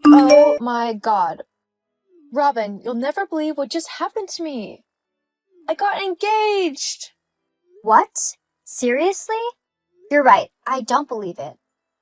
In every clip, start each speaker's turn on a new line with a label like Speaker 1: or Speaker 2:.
Speaker 1: Oh my god. Robin, you'll never believe what just happened to me. I got engaged!
Speaker 2: What? Seriously? You're right, I don't believe it.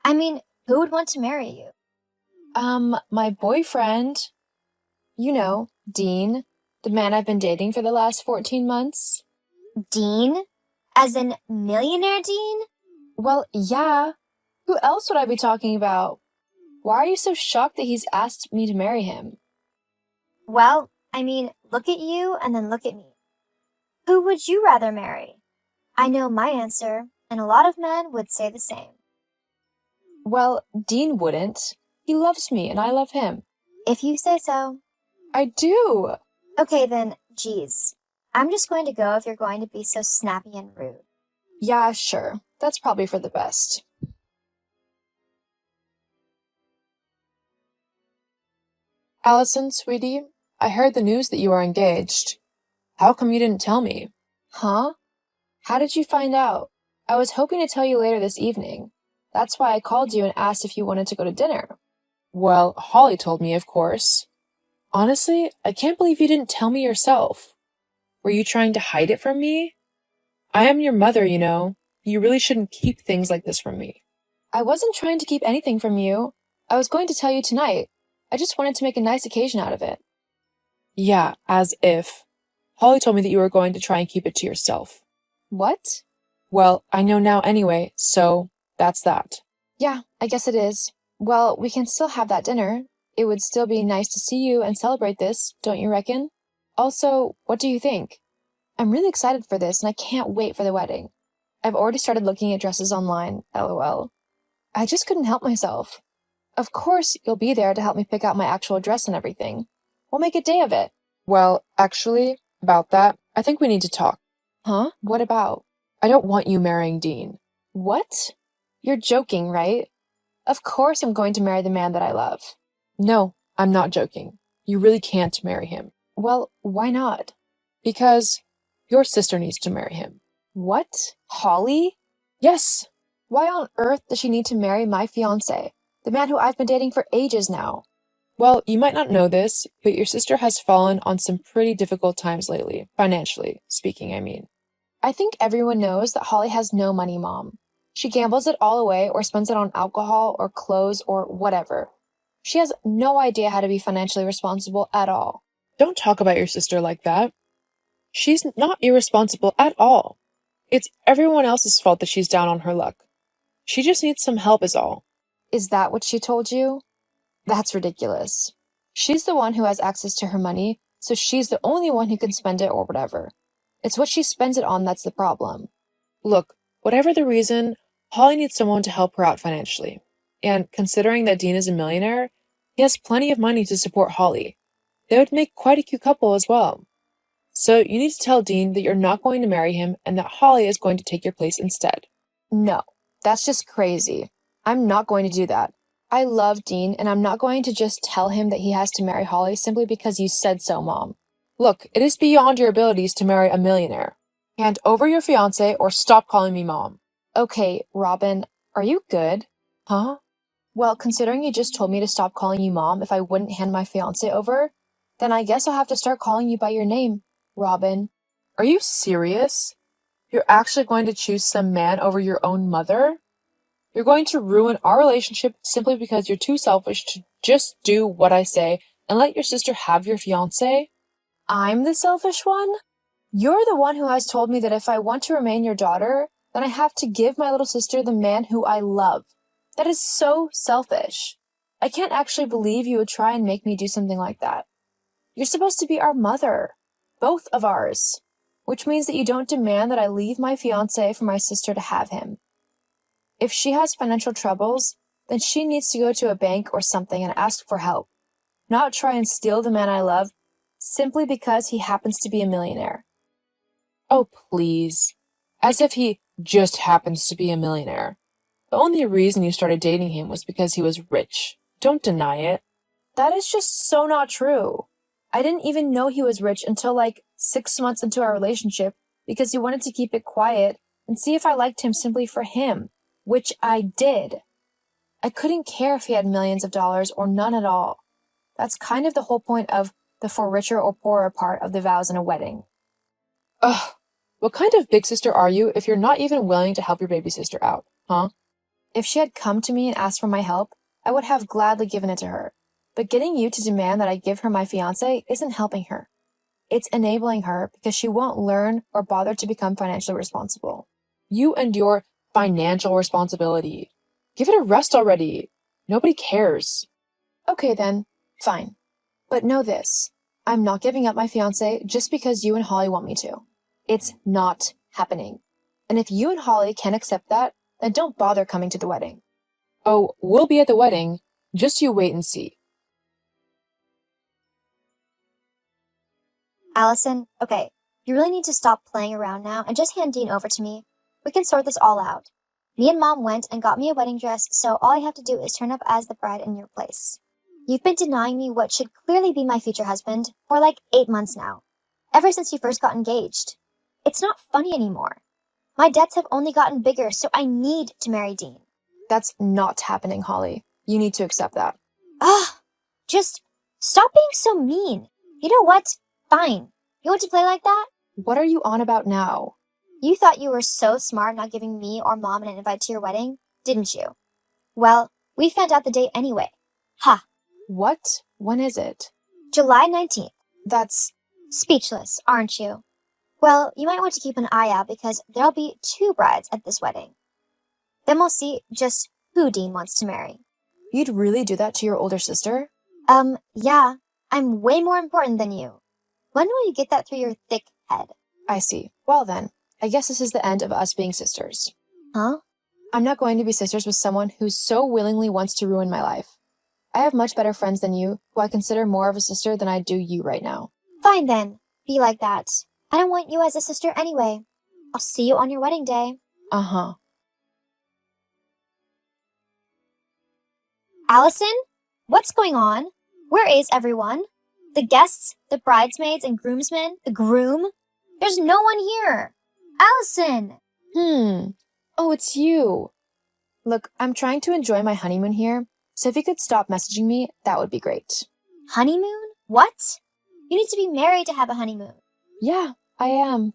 Speaker 2: I mean, who would want to marry you?
Speaker 1: My boyfriend. You know, Dean, the man I've been dating for the last 14 months.
Speaker 2: Dean? As in millionaire Dean?
Speaker 1: Well, yeah. Who else would I be talking about? Why are you so shocked that he's asked me to marry him?
Speaker 2: Well, look at you and then look at me. Who would you rather marry? I know my answer, and a lot of men would say the same.
Speaker 1: Well, Dean wouldn't. He loves me and I love him.
Speaker 2: If you say so.
Speaker 1: I do.
Speaker 2: Okay then, geez. I'm just going to go if you're going to be so snappy and rude.
Speaker 1: Yeah, sure. That's probably for the best. Allison, sweetie, I heard the news that you are engaged. How come you didn't tell me? Huh? How did you find out? I was hoping to tell you later this evening. That's why I called you and asked if you wanted to go to dinner. Well, Holly told me, of course. Honestly, I can't believe you didn't tell me yourself. Were you trying to hide it from me? I am your mother, you know. You really shouldn't keep things like this from me. I wasn't trying to keep anything from you. I was going to tell you tonight. I just wanted to make a nice occasion out of it. Yeah, as if. Holly told me that you were going to try and keep it to yourself. What? Well, I know now anyway, so that's that. Yeah, I guess it is. Well, we can still have that dinner. It would still be nice to see you and celebrate this, don't you reckon? Also, what do you think? I'm really excited for this and I can't wait for the wedding. I've already started looking at dresses online, lol. I just couldn't help myself. Of course, you'll be there to help me pick out my actual dress and everything. We'll make a day of it. Well, actually, about that, I think we need to talk. Huh? What about? I don't want you marrying Dean. What? You're joking, right? Of course I'm going to marry the man that I love. No, I'm not joking. You really can't marry him. Well, why not? Because your sister needs to marry him. What? Holly? Yes. Why on earth does she need to marry my fiancé, the man who I've been dating for ages now? Well, you might not know this, but your sister has fallen on some pretty difficult times lately, financially speaking, I mean. I think everyone knows that Holly has no money, Mom. She gambles it all away or spends it on alcohol or clothes or whatever. She has no idea how to be financially responsible at all. Don't talk about your sister like that. She's not irresponsible at all. It's everyone else's fault that she's down on her luck. She just needs some help is all. Is that what she told you? That's ridiculous. She's the one who has access to her money, so she's the only one who can spend it or whatever. It's what she spends it on that's the problem. Look, whatever the reason, Holly needs someone to help her out financially. And considering that Dean is a millionaire, he has plenty of money to support Holly. They would make quite a cute couple as well. So you need to tell Dean that you're not going to marry him and that Holly is going to take your place instead. No, that's just crazy. I'm not going to do that. I love Dean, and I'm not going to just tell him that he has to marry Holly simply because you said so, Mom. Look, it is beyond your abilities to marry a millionaire. Hand over your fiancé or stop calling me Mom. Okay, Robin, are you good? Huh? Well, considering you just told me to stop calling you Mom if I wouldn't hand my fiancé over, then I guess I'll have to start calling you by your name, Robin. Are you serious? You're actually going to choose some man over your own mother? You're going to ruin our relationship simply because you're too selfish to just do what I say and let your sister have your fiancé? I'm the selfish one? You're the one who has told me that if I want to remain your daughter, then I have to give my little sister the man who I love. That is so selfish. I can't actually believe you would try and make me do something like that. You're supposed to be our mother. Both of ours. Which means that you don't demand that I leave my fiancé for my sister to have him. If she has financial troubles, then she needs to go to a bank or something and ask for help, not try and steal the man I love simply because he happens to be a millionaire. Oh, please. As if he just happens to be a millionaire. The only reason you started dating him was because he was rich. Don't deny it. That is just so not true. I didn't even know he was rich until like 6 months into our relationship because he wanted to keep it quiet and see if I liked him simply for him, which I did. I couldn't care if he had millions of dollars or none at all. That's kind of the whole point of the for richer or poorer part of the vows in a wedding. Ugh, what kind of big sister are you if you're not even willing to help your baby sister out, huh? If she had come to me and asked for my help, I would have gladly given it to her. But getting you to demand that I give her my fiancé isn't helping her. It's enabling her because she won't learn or bother to become financially responsible. You and your financial responsibility. Give it a rest already. Nobody cares. Okay then, fine. But know this, I'm not giving up my fiancé just because you and Holly want me to. It's not happening. And if you and Holly can't accept that, then don't bother coming to the wedding. Oh, we'll be at the wedding. Just you wait and see.
Speaker 2: Allison, okay, you really need to stop playing around now and just hand Dean over to me. We can sort this all out. Me and Mom went and got me a wedding dress, so all I have to do is turn up as the bride in your place. You've been denying me what should clearly be my future husband for like 8 months now, ever since you first got engaged. It's not funny anymore. My debts have only gotten bigger, so I need to marry Dean.
Speaker 1: That's not happening, Holly. You need to accept that.
Speaker 2: Just stop being so mean. You know what? Fine. You want to play like that?
Speaker 1: What are you on about now?
Speaker 2: You thought you were so smart not giving me or Mom an invite to your wedding, didn't you? Well, we found out the date anyway. Ha!
Speaker 1: What? When is it?
Speaker 2: July 19th.
Speaker 1: That's...
Speaker 2: Speechless, aren't you? Well, you might want to keep an eye out because there'll be 2 brides at this wedding. Then we'll see just who Dean wants to marry.
Speaker 1: You'd really do that to your older sister?
Speaker 2: Yeah. I'm way more important than you. When will you get that through your thick head?
Speaker 1: I see. Well then, I guess this is the end of us being sisters.
Speaker 2: Huh?
Speaker 1: I'm not going to be sisters with someone who so willingly wants to ruin my life. I have much better friends than you, who I consider more of a sister than I do you right now.
Speaker 2: Fine then. Be like that. I don't want you as a sister anyway. I'll see you on your wedding day.
Speaker 1: Uh-huh.
Speaker 2: Allison? What's going on? Where is everyone? The guests, the bridesmaids and groomsmen, the groom? There's no one here. Allison!
Speaker 1: Oh, it's you. Look, I'm trying to enjoy my honeymoon here, so if you could stop messaging me, that would be great.
Speaker 2: Honeymoon? What? You need to be married to have a honeymoon.
Speaker 1: Yeah, I am.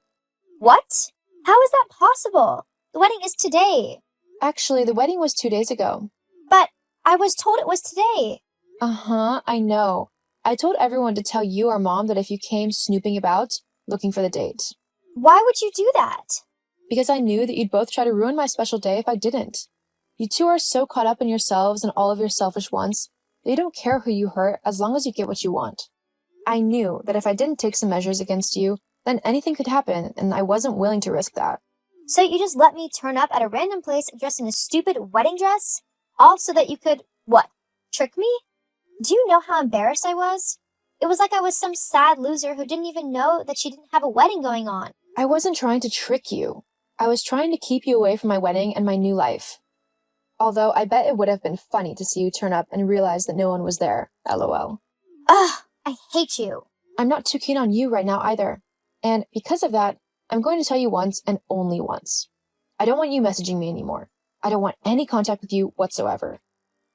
Speaker 2: What? How is that possible? The wedding is today.
Speaker 1: Actually, the wedding was 2 days ago.
Speaker 2: But I was told it was today.
Speaker 1: Uh-huh, I know. I told everyone to tell you or Mom that if you came snooping about, looking for the date.
Speaker 2: Why would you do that?
Speaker 1: Because I knew that you'd both try to ruin my special day if I didn't. You two are so caught up in yourselves and all of your selfish wants that you don't care who you hurt as long as you get what you want. I knew that if I didn't take some measures against you, then anything could happen, and I wasn't willing to risk that.
Speaker 2: So you just let me turn up at a random place dressed in a stupid wedding dress? All so that you could, what, trick me? Do you know how embarrassed I was? It was like I was some sad loser who didn't even know that she didn't have a wedding going on.
Speaker 1: I wasn't trying to trick you. I was trying to keep you away from my wedding and my new life. Although I bet it would have been funny to see you turn up and realize that no one was there, lol.
Speaker 2: Ugh, I hate you.
Speaker 1: I'm not too keen on you right now either. And because of that, I'm going to tell you once and only once. I don't want you messaging me anymore. I don't want any contact with you whatsoever.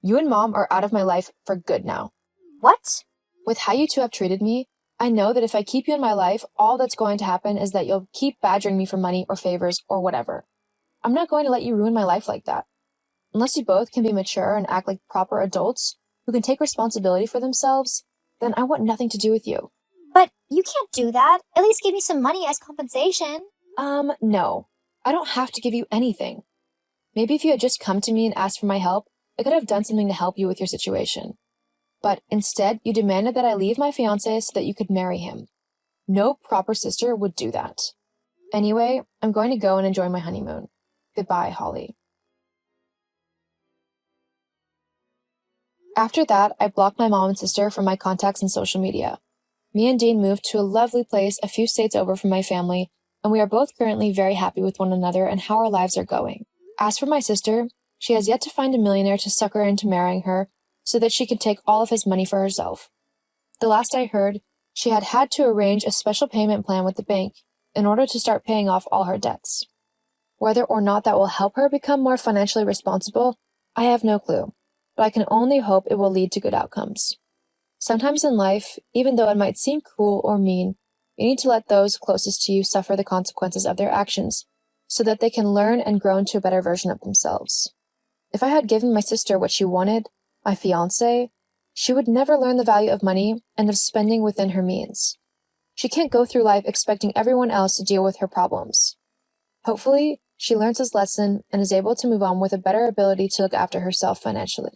Speaker 1: You and Mom are out of my life for good now.
Speaker 2: What?
Speaker 1: With how you two have treated me, I know that if I keep you in my life, all that's going to happen is that you'll keep badgering me for money or favors or whatever. I'm not going to let you ruin my life like that. Unless you both can be mature and act like proper adults who can take responsibility for themselves, then I want nothing to do with you.
Speaker 2: But you can't do that. At least give me some money as compensation.
Speaker 1: No. I don't have to give you anything. Maybe if you had just come to me and asked for my help, I could have done something to help you with your situation. But instead, you demanded that I leave my fiancé so that you could marry him. No proper sister would do that. Anyway, I'm going to go and enjoy my honeymoon. Goodbye, Holly. After that, I blocked my mom and sister from my contacts in social media. Me and Dean moved to a lovely place a few states over from my family, and we are both currently very happy with one another and how our lives are going. As for my sister, she has yet to find a millionaire to sucker into marrying her so that she could take all of his money for herself. The last I heard, she had had to arrange a special payment plan with the bank in order to start paying off all her debts. Whether or not that will help her become more financially responsible, I have no clue. but I can only hope it will lead to good outcomes. Sometimes in life, even though it might seem cruel or mean, you need to let those closest to you suffer the consequences of their actions, so that they can learn and grow into a better version of themselves. If I had given my sister what she wanted, my fiancé, she would never learn the value of money and of spending within her means. She can't go through life expecting everyone else to deal with her problems. Hopefully, she learns this lesson and is able to move on with a better ability to look after herself financially.